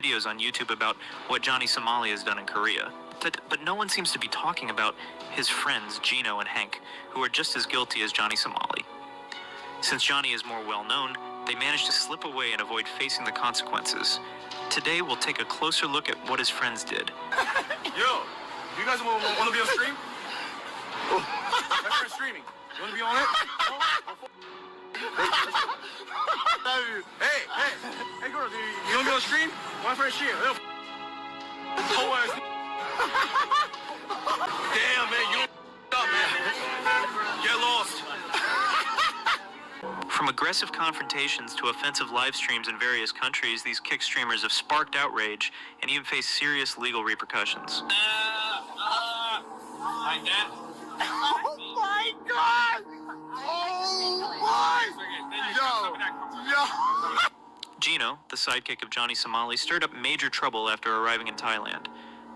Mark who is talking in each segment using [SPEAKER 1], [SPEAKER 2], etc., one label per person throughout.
[SPEAKER 1] videos on YouTube about what Johnny Somali has done in Korea. But no one seems to be talking about his friends Jino and Hank, who are just as guilty as Johnny Somali. Since Johnny is more well-known, they managed to slip away and avoid facing the consequences. Today, we'll take a closer look at what his friends did.
[SPEAKER 2] Yo, you guys want to be on stream? Oh, my friend's streaming. You want to be on it? Hey, girl, you want to be on stream? My friend's streaming. Damn, man, you up, man. Get lost.
[SPEAKER 1] From aggressive confrontations to offensive live streams in various countries, these kick streamers have sparked outrage and even faced serious legal repercussions.
[SPEAKER 2] Like that. Oh my God! Oh my! Yo!
[SPEAKER 1] Jino, the sidekick of Johnny Somali, stirred up major trouble after arriving in Thailand.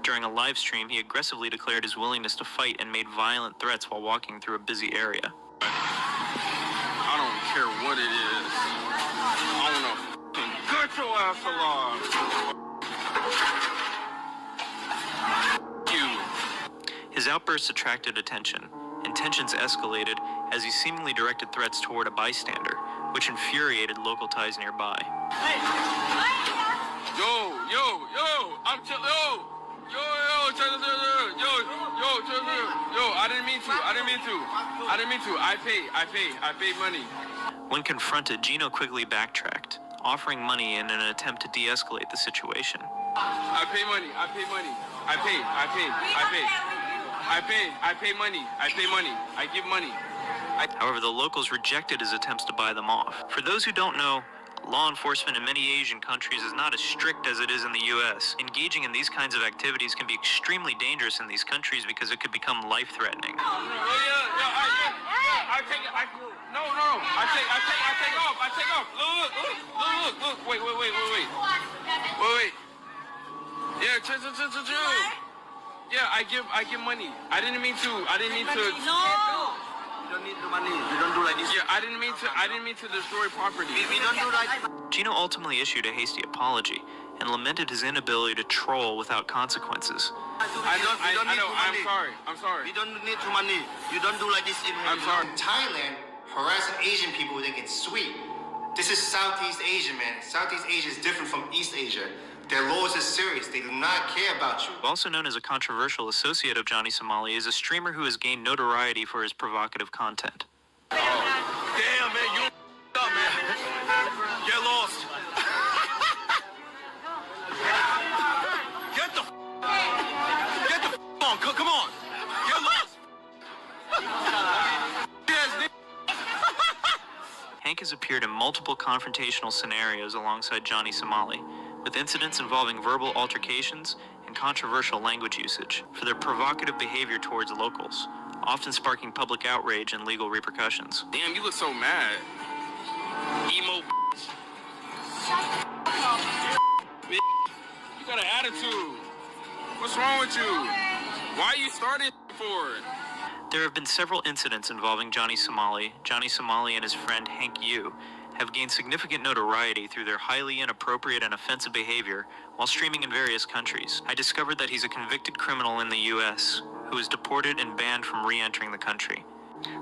[SPEAKER 1] During a live stream, he aggressively declared his willingness to fight and made violent threats while walking through a busy area.
[SPEAKER 2] I don't care what it is. I wanna cut your ass alive. You.
[SPEAKER 1] His outbursts attracted attention, and tensions escalated as he seemingly directed threats toward a bystander, which infuriated local Thais nearby.
[SPEAKER 2] Yo, I didn't mean to. I pay money.
[SPEAKER 1] When confronted, Jino quickly backtracked, offering money in an attempt to de-escalate the situation.
[SPEAKER 2] I pay money. I pay money. I give money.
[SPEAKER 1] However, the locals rejected his attempts to buy them off. For those who don't know, law enforcement in many Asian countries is not as strict as it is in the U.S. Engaging in these kinds of activities can be extremely dangerous in these countries because it could become life-threatening.
[SPEAKER 2] I take off. Look. Wait. Yeah, chill. Yeah, I give money. I didn't mean to.
[SPEAKER 3] No. You don't need the money. You don't do like this.
[SPEAKER 2] Yeah, I didn't mean to destroy property.
[SPEAKER 3] We don't do like.
[SPEAKER 1] Gino ultimately issued a hasty apology and lamented his inability to troll without consequences.
[SPEAKER 2] I'm sorry.
[SPEAKER 3] We don't need money. You don't do like this.
[SPEAKER 2] I'm sorry.
[SPEAKER 4] In Thailand, harassing Asian people, they get sweet. This is Southeast Asia, man. Southeast Asia is different from East Asia. Their laws are serious. They do not care about you.
[SPEAKER 1] Also known as a controversial associate of Johnny Somali, is a streamer who has gained notoriety for his provocative content.
[SPEAKER 2] Oh. Damn, man, you up, man. Get lost. Get the on. Come on. Get lost. Yes,
[SPEAKER 1] Hank has appeared in multiple confrontational scenarios alongside Johnny Somali, with incidents involving verbal altercations and controversial language usage for their provocative behavior towards locals, often sparking public outrage and legal repercussions.
[SPEAKER 2] Damn, you look so mad. Emo. You got an attitude. What's wrong with you? Why are you starting for it?
[SPEAKER 1] There have been several incidents involving Johnny Somali. Johnny Somali and his friend Hank Yu have gained significant notoriety through their highly inappropriate and offensive behavior while streaming in various countries. I discovered that he's a convicted criminal in the U.S. who was deported and banned from re-entering the country.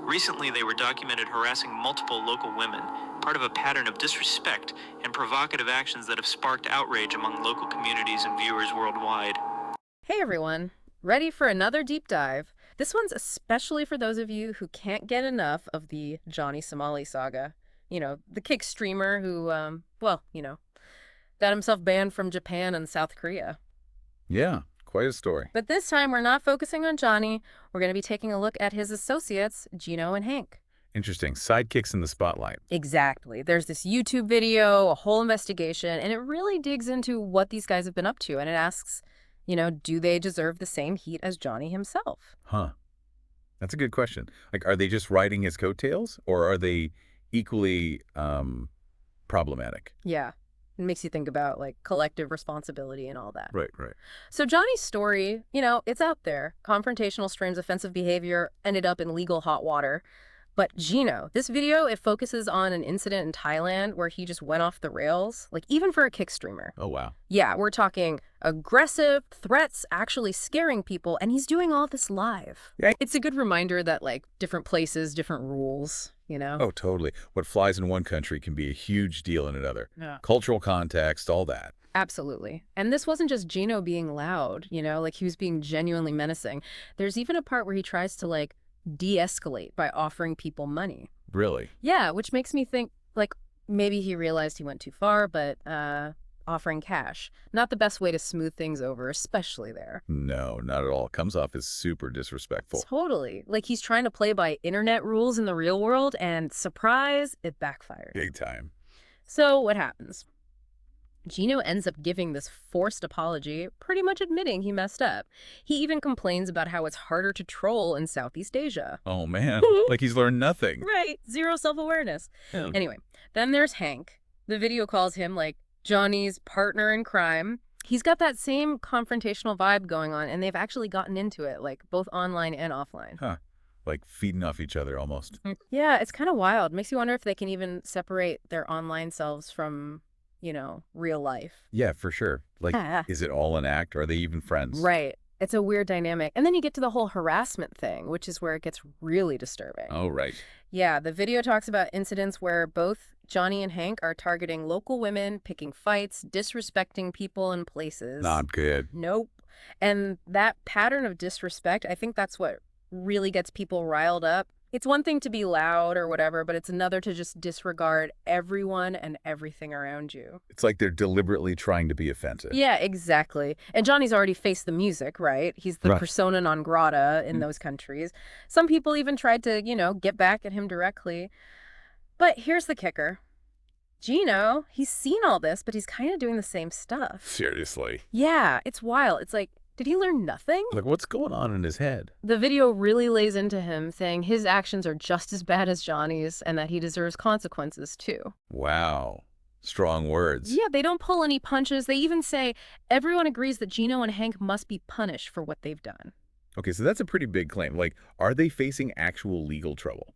[SPEAKER 1] Recently, they were documented harassing multiple local women, part of a pattern of disrespect and provocative actions that have sparked outrage among local communities and viewers worldwide.
[SPEAKER 5] Hey everyone, ready for another deep dive? This one's especially for those of you who can't get enough of the Johnny Somali saga. You know, the kick streamer who, got himself banned from Japan and South Korea.
[SPEAKER 6] Yeah, quite a story.
[SPEAKER 5] But this time, we're not focusing on Johnny. We're going to be taking a look at his associates, Jino and Hank.
[SPEAKER 6] Interesting. Sidekicks in the spotlight.
[SPEAKER 5] Exactly. There's this YouTube video, a whole investigation, and it really digs into what these guys have been up to. And it asks, do they deserve the same heat as Johnny himself?
[SPEAKER 6] Huh. That's a good question. Like, are they just riding his coattails, or are they equally problematic?
[SPEAKER 5] Yeah. It makes you think about collective responsibility and all that.
[SPEAKER 6] Right.
[SPEAKER 5] So Johnny's story, it's out there. Confrontational streams, offensive behavior ended up in legal hot water. But Jino, this video, it focuses on an incident in Thailand where he just went off the rails, like even for a kick streamer.
[SPEAKER 6] Oh, wow.
[SPEAKER 5] Yeah, we're talking aggressive threats, actually scaring people, and he's doing all this live.
[SPEAKER 6] Yeah.
[SPEAKER 5] It's a good reminder that, like, different places, different rules, you know?
[SPEAKER 6] Oh, totally. What flies in one country can be a huge deal in another.
[SPEAKER 5] Yeah.
[SPEAKER 6] Cultural context, all that.
[SPEAKER 5] Absolutely. And this wasn't just Jino being loud, you know, like he was being genuinely menacing. There's even a part where he tries to, like, de-escalate by offering people money.
[SPEAKER 6] Really?
[SPEAKER 5] Yeah, which makes me think, like, maybe he realized he went too far, but offering cash, not the best way to smooth things over, especially there.
[SPEAKER 6] No, not at all. It comes off as super disrespectful.
[SPEAKER 5] Totally. Like he's trying to play by internet rules in the real world, and surprise, it backfired.
[SPEAKER 6] Big time.
[SPEAKER 5] So what happens? Jino ends up giving this forced apology, pretty much admitting he messed up. He even complains about how it's harder to troll in Southeast Asia.
[SPEAKER 6] Oh, man. Like he's learned nothing.
[SPEAKER 5] Right. Zero self-awareness.
[SPEAKER 6] Yeah.
[SPEAKER 5] Anyway, then there's Hank. The video calls him, like, Johnny's partner in crime. He's got that same confrontational vibe going on, and they've actually gotten into it, like, both online and offline.
[SPEAKER 6] Huh. Like feeding off each other almost.
[SPEAKER 5] Yeah, it's kind of wild. Makes you wonder if they can even separate their online selves from, you know, real life.
[SPEAKER 6] Yeah, for sure. Like,
[SPEAKER 5] Yeah.
[SPEAKER 6] is it all an act? Or are they even friends?
[SPEAKER 5] Right. It's a weird dynamic. And then you get to the whole harassment thing, which is where it gets really disturbing.
[SPEAKER 6] Oh, right.
[SPEAKER 5] Yeah, the video talks about incidents where both Johnny and Hank are targeting local women, picking fights, disrespecting people and places.
[SPEAKER 6] Not good.
[SPEAKER 5] Nope. And that pattern of disrespect, I think that's what really gets people riled up. It's one thing to be loud or whatever, but it's another to just disregard everyone and everything around you.
[SPEAKER 6] It's like they're deliberately trying to be offensive.
[SPEAKER 5] Yeah, exactly. And Johnny's already faced the music, right? He's the
[SPEAKER 6] Right.
[SPEAKER 5] persona non grata in those countries. Some people even tried to, you know, get back at him directly. But here's the kicker. Jino, he's seen all this, but he's kind of doing the same stuff.
[SPEAKER 6] Seriously.
[SPEAKER 5] Yeah, it's wild. It's like, did he learn nothing?
[SPEAKER 6] Like, what's going on in his head?
[SPEAKER 5] The video really lays into him, saying his actions are just as bad as Johnny's and that he deserves consequences too.
[SPEAKER 6] Wow. Strong words.
[SPEAKER 5] Yeah, they don't pull any punches. They even say everyone agrees that Jino and Hank must be punished for what they've done.
[SPEAKER 6] Okay, so that's a pretty big claim. Like, are they facing actual legal trouble?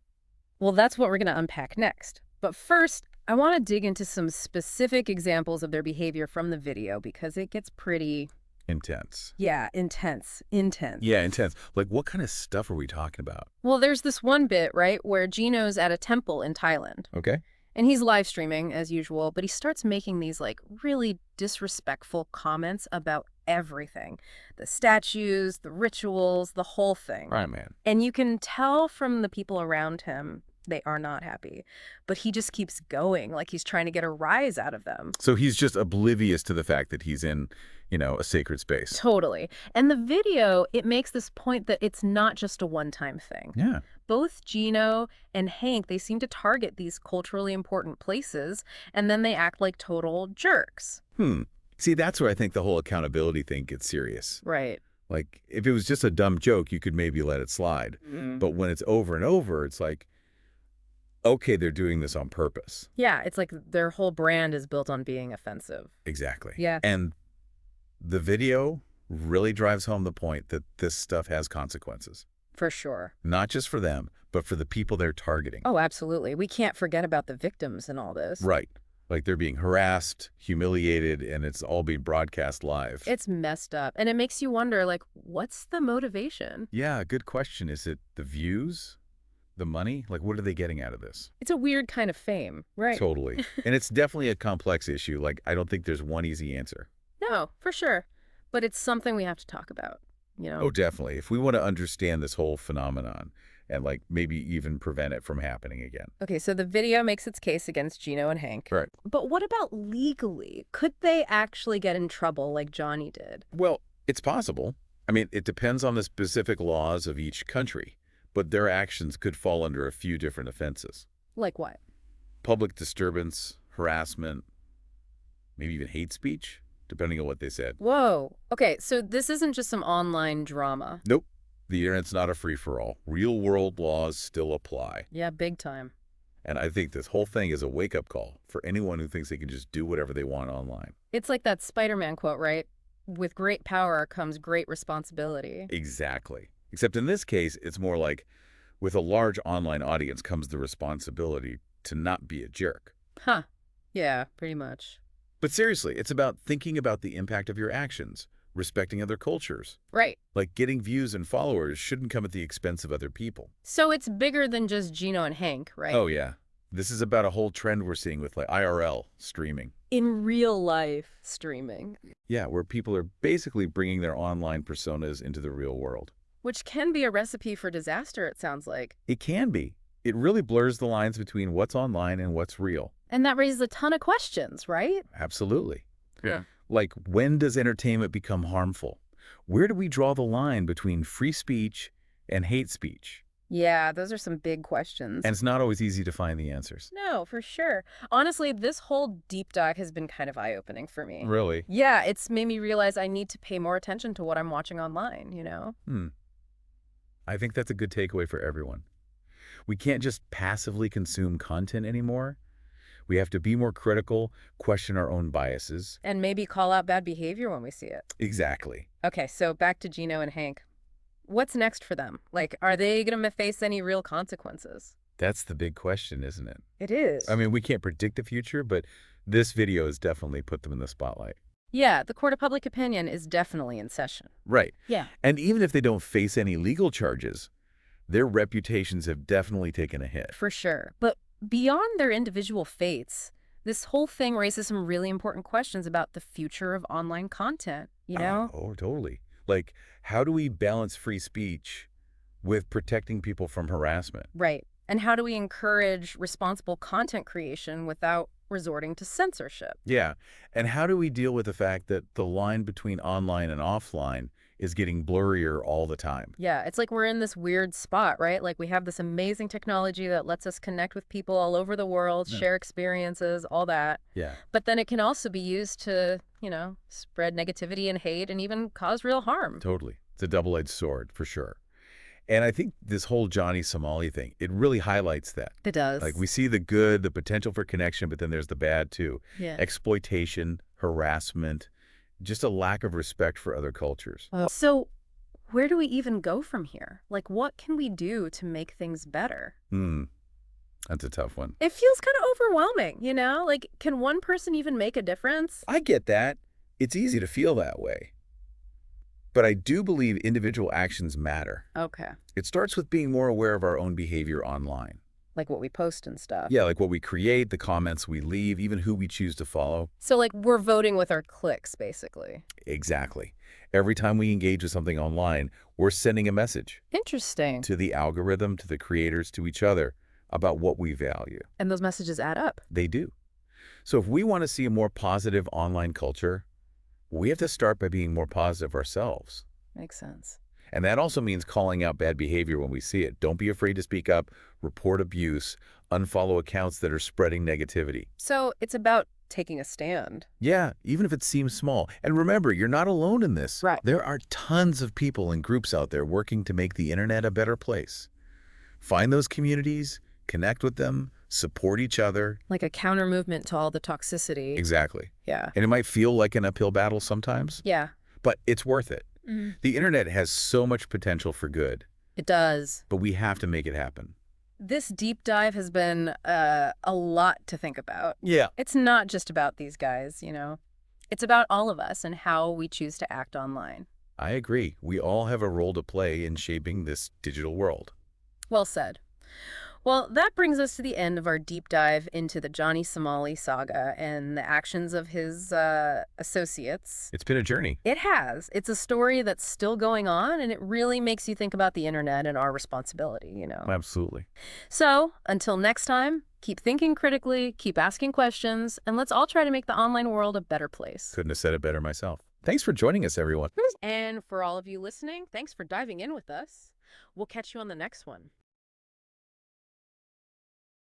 [SPEAKER 5] Well, that's what we're going to unpack next. But first, I want to dig into some specific examples of their behavior from the video because it gets pretty...
[SPEAKER 6] Intense.
[SPEAKER 5] Yeah, intense. Intense.
[SPEAKER 6] Yeah, intense. Like, what kind of stuff are we talking about?
[SPEAKER 5] Well, there's this one bit, right, where Gino's at a temple in Thailand.
[SPEAKER 6] Okay.
[SPEAKER 5] And he's live streaming, as usual, but he starts making these, like, really disrespectful comments about everything. The statues, the rituals, the whole thing.
[SPEAKER 6] Right, man.
[SPEAKER 5] And you can tell from the people around him they are not happy. But he just keeps going, like he's trying to get a rise out of them.
[SPEAKER 6] So he's just oblivious to the fact that he's in, you know, a sacred space.
[SPEAKER 5] Totally. And the video, it makes this point that it's not just a one-time thing.
[SPEAKER 6] Yeah.
[SPEAKER 5] Both Jino and Hank, they seem to target these culturally important places, and then they act like total jerks.
[SPEAKER 6] See, that's where I think the whole accountability thing gets serious.
[SPEAKER 5] Right.
[SPEAKER 6] Like, if it was just a dumb joke, you could maybe let it slide. But when it's over and over, it's like, okay, they're doing this on purpose.
[SPEAKER 5] Yeah, it's like their whole brand is built on being offensive.
[SPEAKER 6] Exactly.
[SPEAKER 5] Yeah.
[SPEAKER 6] And the video really drives home the point that this stuff has consequences.
[SPEAKER 5] For sure.
[SPEAKER 6] Not just for them, but for the people they're targeting.
[SPEAKER 5] Oh, absolutely. We can't forget about the victims in all this.
[SPEAKER 6] Right. Like they're being harassed, humiliated, and it's all being broadcast live.
[SPEAKER 5] It's messed up. And it makes you wonder, like, what's the motivation?
[SPEAKER 6] Yeah, good question. Is it the views? The money? Like, what are they getting out of this?
[SPEAKER 5] It's a weird kind of fame, right?
[SPEAKER 6] Totally. And it's definitely a complex issue. Like, I don't think there's one easy answer.
[SPEAKER 5] No, for sure. But it's something we have to talk about, you know?
[SPEAKER 6] Oh, definitely. If we want to understand this whole phenomenon and, like, maybe even prevent it from happening again.
[SPEAKER 5] Okay, so the video makes its case against Jino and Hank.
[SPEAKER 6] Right.
[SPEAKER 5] But what about legally? Could they actually get in trouble like Johnny did?
[SPEAKER 6] Well, it's possible. I mean, it depends on the specific laws of each country, but their actions could fall under a few different offenses.
[SPEAKER 5] Like what?
[SPEAKER 6] Public disturbance, harassment, maybe even hate speech, depending on what they said.
[SPEAKER 5] Whoa. Okay, so this isn't just some online drama.
[SPEAKER 6] Nope. The internet's not a free-for-all. Real-world laws still apply.
[SPEAKER 5] Yeah, big time.
[SPEAKER 6] And I think this whole thing is a wake-up call for anyone who thinks they can just do whatever they want online.
[SPEAKER 5] It's like that Spider-Man quote, right? With great power comes great responsibility.
[SPEAKER 6] Exactly. Except in this case, it's more like With a large online audience comes the responsibility to not be a jerk.
[SPEAKER 5] Huh. Yeah, pretty much.
[SPEAKER 6] But seriously, it's about thinking about the impact of your actions, respecting other cultures.
[SPEAKER 5] Right.
[SPEAKER 6] Like getting views and followers shouldn't come at the expense of other people.
[SPEAKER 5] So it's bigger than just Jino and Hank, right?
[SPEAKER 6] Oh, yeah. This is about a whole trend we're seeing with like IRL streaming.
[SPEAKER 5] In real life streaming.
[SPEAKER 6] Yeah, where people are basically bringing their online personas into the real world.
[SPEAKER 5] Which can be a recipe for disaster, it sounds like.
[SPEAKER 6] It can be. It really blurs the lines between what's online and what's real.
[SPEAKER 5] And that raises a ton of questions, right?
[SPEAKER 6] Absolutely.
[SPEAKER 2] Yeah.
[SPEAKER 6] Like, when does entertainment become harmful? Where do we draw the line between free speech and hate speech?
[SPEAKER 5] Yeah, those are some big questions.
[SPEAKER 6] And it's not always easy to find the answers.
[SPEAKER 5] No, for sure. Honestly, this whole deep dive has been kind of eye-opening for me.
[SPEAKER 6] Really?
[SPEAKER 5] Yeah, it's made me realize I need to pay more attention to what I'm watching online, you know?
[SPEAKER 6] I think that's a good takeaway for everyone. We can't just passively consume content anymore. We have to be more critical, question our own biases.
[SPEAKER 5] And maybe call out bad behavior when we see it.
[SPEAKER 6] Exactly.
[SPEAKER 5] Okay, so back to Jino and Hank. What's next for them? Like, are they going to face any real consequences?
[SPEAKER 6] That's the big question, isn't it?
[SPEAKER 5] It is.
[SPEAKER 6] I mean, we can't predict the future, but this video has definitely put them in the spotlight.
[SPEAKER 5] Yeah, the court of public opinion is definitely in session.
[SPEAKER 6] Right.
[SPEAKER 5] Yeah.
[SPEAKER 6] And even if they don't face any legal charges, their reputations have definitely taken a hit.
[SPEAKER 5] For sure. But beyond their individual fates, this whole thing raises some really important questions about the future of online content, you know?
[SPEAKER 6] Oh, totally. Like, how do we balance free speech with protecting people from harassment?
[SPEAKER 5] Right. And how do we encourage responsible content creation without resorting to censorship?
[SPEAKER 6] Yeah. And how do we deal with the fact that the line between online and offline is getting blurrier all the time?
[SPEAKER 5] Yeah, it's like we're in this weird spot, right? Like we have this amazing technology that lets us connect with people all over the world, share experiences, all that.
[SPEAKER 6] Yeah.
[SPEAKER 5] But then it can also be used to, you know, spread negativity and hate and even cause real harm.
[SPEAKER 6] Totally. It's a double-edged sword, for sure. And I think this whole Johnny Somali thing, it really highlights that.
[SPEAKER 5] It does.
[SPEAKER 6] Like, we see the good, the potential for connection, but then there's the bad, too.
[SPEAKER 5] Yeah.
[SPEAKER 6] Exploitation, harassment, just a lack of respect for other cultures.
[SPEAKER 5] So where do we even go from here? Like, what can we do to make things better?
[SPEAKER 6] That's a tough one.
[SPEAKER 5] It feels kind of overwhelming, you know? Like, can one person even make a difference?
[SPEAKER 6] I get that. It's easy to feel that way. But I do believe individual actions matter.
[SPEAKER 5] Okay.
[SPEAKER 6] It starts with being more aware of our own behavior online.
[SPEAKER 5] Like what we post and stuff.
[SPEAKER 6] Yeah, like what we create, the comments we leave, even who we choose to follow.
[SPEAKER 5] So, like, we're voting with our clicks, basically.
[SPEAKER 6] Exactly. Every time we engage with something online, we're sending a message
[SPEAKER 5] Interesting.
[SPEAKER 6] to the algorithm, to the creators, to each other about what we value.
[SPEAKER 5] And those messages add up.
[SPEAKER 6] They do. So if we want to see a more positive online culture, we have to start by being more positive ourselves.
[SPEAKER 5] Makes sense.
[SPEAKER 6] And that also means calling out bad behavior when we see it. Don't be afraid to speak up, report abuse, unfollow accounts that are spreading negativity.
[SPEAKER 5] So it's about taking a stand.
[SPEAKER 6] Yeah, even if it seems small. And remember, you're not alone in this.
[SPEAKER 5] Right.
[SPEAKER 6] There are tons of people and groups out there working to make the internet a better place. Find those communities, connect with them, support each other.
[SPEAKER 5] Like a counter movement to all the toxicity.
[SPEAKER 6] Exactly.
[SPEAKER 5] Yeah.
[SPEAKER 6] And it might feel like an uphill battle sometimes,
[SPEAKER 5] Yeah.
[SPEAKER 6] but it's worth it. The internet has so much potential for good,
[SPEAKER 5] It does.
[SPEAKER 6] but we have to make it happen.
[SPEAKER 5] This deep dive has been a lot to think about.
[SPEAKER 6] Yeah.
[SPEAKER 5] It's not just about these guys, you know. It's about all of us and how we choose to act online.
[SPEAKER 6] I agree. We all have a role to play in shaping this digital world.
[SPEAKER 5] Well said. Well, that brings us to the end of our deep dive into the Johnny Somali saga and the actions of his associates.
[SPEAKER 6] It's been a journey.
[SPEAKER 5] It has. It's a story that's still going on, and it really makes you think about the internet and our responsibility, you know.
[SPEAKER 6] Absolutely.
[SPEAKER 5] So, until next time, keep thinking critically, keep asking questions, and let's all try to make the online world a better place.
[SPEAKER 6] Couldn't have said it better myself. Thanks for joining us, everyone.
[SPEAKER 5] And for all of you listening, thanks for diving in with us. We'll catch you on the next one.